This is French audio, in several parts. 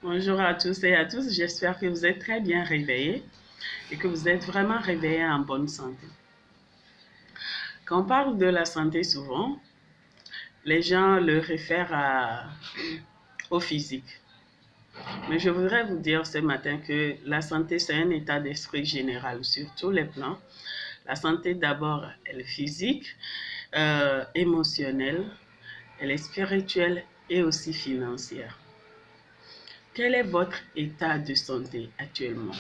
Bonjour à tous et à tous, j'espère que vous êtes très bien réveillés et que vous êtes vraiment réveillés en bonne santé. Quand on parle de la santé souvent, les gens le réfèrent au physique. Mais je voudrais vous dire ce matin que la santé, c'est un état d'esprit général sur tous les plans. La santé d'abord, elle est physique, émotionnelle, elle est spirituelle et aussi financière. Quel est votre état de santé actuellement?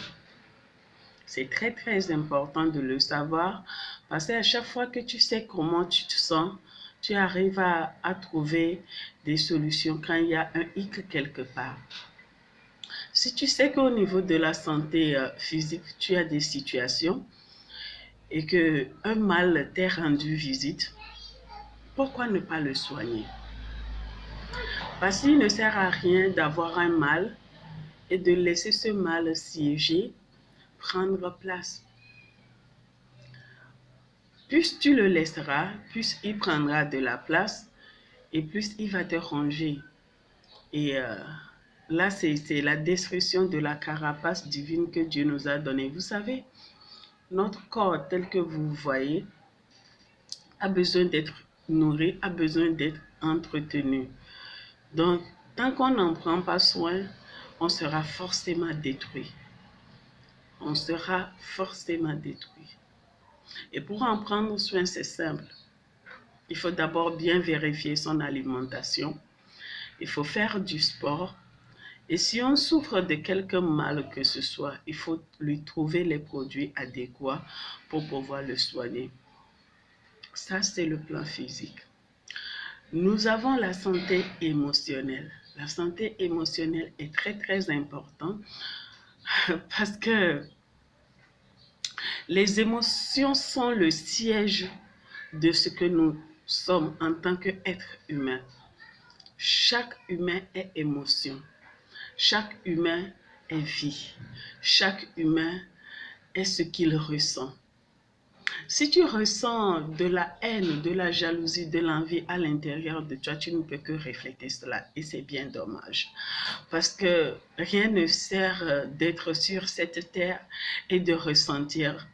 C'est très très important de le savoir parce qu'à chaque fois que tu sais comment tu te sens, tu arrives à trouver des solutions quand il y a un hic quelque part. Si tu sais qu'au niveau de la santé physique, tu as des situations et que un mal t'est rendu visite, pourquoi ne pas le soigner? Parce qu'il ne sert à rien d'avoir un mal et de laisser ce mal siéger, prendre place. Plus tu le laisseras, plus il prendra de la place et plus il va te ranger. Et là, c'est la destruction de la carapace divine que Dieu nous a donnée. Vous savez, notre corps tel que vous voyez a besoin d'être nourri, a besoin d'être entretenu. Donc, tant qu'on n'en prend pas soin, on sera forcément détruit. On sera forcément détruit. Et pour en prendre soin, c'est simple. Il faut d'abord bien vérifier son alimentation. Il faut faire du sport. Et si on souffre de quelque mal que ce soit, il faut lui trouver les produits adéquats pour pouvoir le soigner. Ça, c'est le plan physique. Nous avons la santé émotionnelle. La santé émotionnelle est très, très importante parce que les émotions sont le siège de ce que nous sommes en tant qu'être humain. Chaque humain est émotion. Chaque humain est vie. Chaque humain est ce qu'il ressent. Si tu ressens de la haine, de la jalousie, de l'envie à l'intérieur de toi, tu ne peux que refléter cela. Et c'est bien dommage. Parce que rien ne sert d'être sur cette terre et de ressentir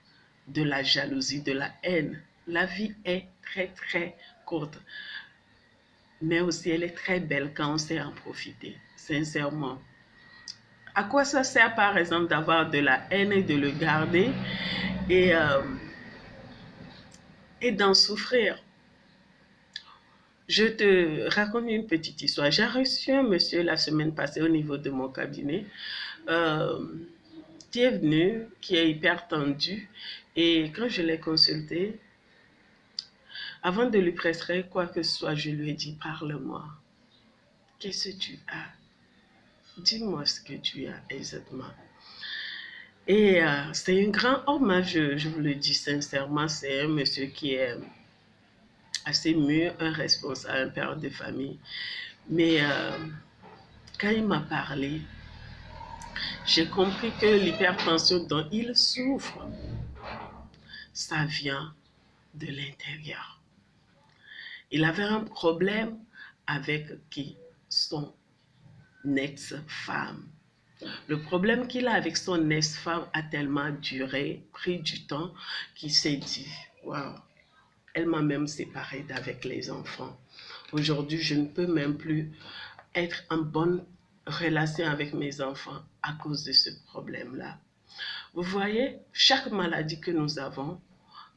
de la jalousie, de la haine. La vie est très, très courte. Mais aussi, elle est très belle quand on sait en profiter, sincèrement. À quoi ça sert, par exemple, d'avoir de la haine et de le garder et, euh, et d'en souffrir? Je te raconte une petite histoire. J'ai reçu un monsieur la semaine passée au niveau de mon cabinet euh, qui est venu, qui est hyper tendu. Et quand je l'ai consulté, avant de lui prescrire quoi que ce soit, je lui ai dit, parle-moi. Qu'est-ce que tu as? Dis-moi ce que tu as exactement. Et c'est un grand homme, hein, je vous le dis sincèrement, c'est un monsieur qui est assez mûr, un responsable, un père de famille. Mais quand il m'a parlé, j'ai compris que l'hypertension dont il souffre, ça vient de l'intérieur. Il avait un problème avec qui? Son ex-femme. Le problème qu'il a avec son ex-femme a tellement duré, pris du temps, qu'il s'est dit, waouh, elle m'a même séparé d'avec les enfants. Aujourd'hui, je ne peux même plus être en bonne relation avec mes enfants à cause de ce problème-là. Vous voyez, chaque maladie que nous avons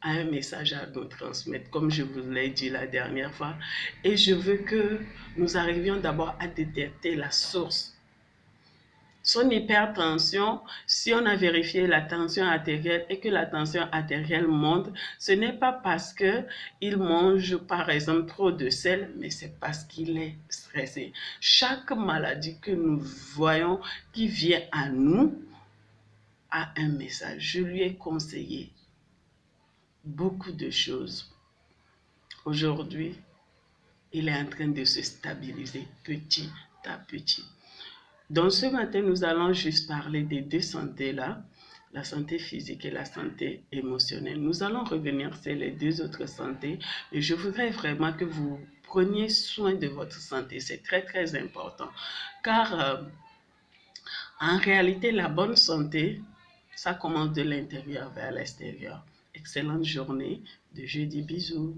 a un message à nous transmettre, comme je vous l'ai dit la dernière fois. Et je veux que nous arrivions d'abord à détecter la source. Son hypertension, si on a vérifié la tension artérielle et que la tension artérielle monte, ce n'est pas parce qu'il mange par exemple trop de sel, mais c'est parce qu'il est stressé. Chaque maladie que nous voyons qui vient à nous a un message. Je lui ai conseillé beaucoup de choses. Aujourd'hui, il est en train de se stabiliser petit à petit. Donc ce matin, nous allons juste parler des deux santé-là, la santé physique et la santé émotionnelle. Nous allons revenir sur les deux autres santé et je voudrais vraiment que vous preniez soin de votre santé. C'est très, très important. Car En réalité, la bonne santé, ça commence de l'intérieur vers l'extérieur. Excellente journée de jeudi, bisous.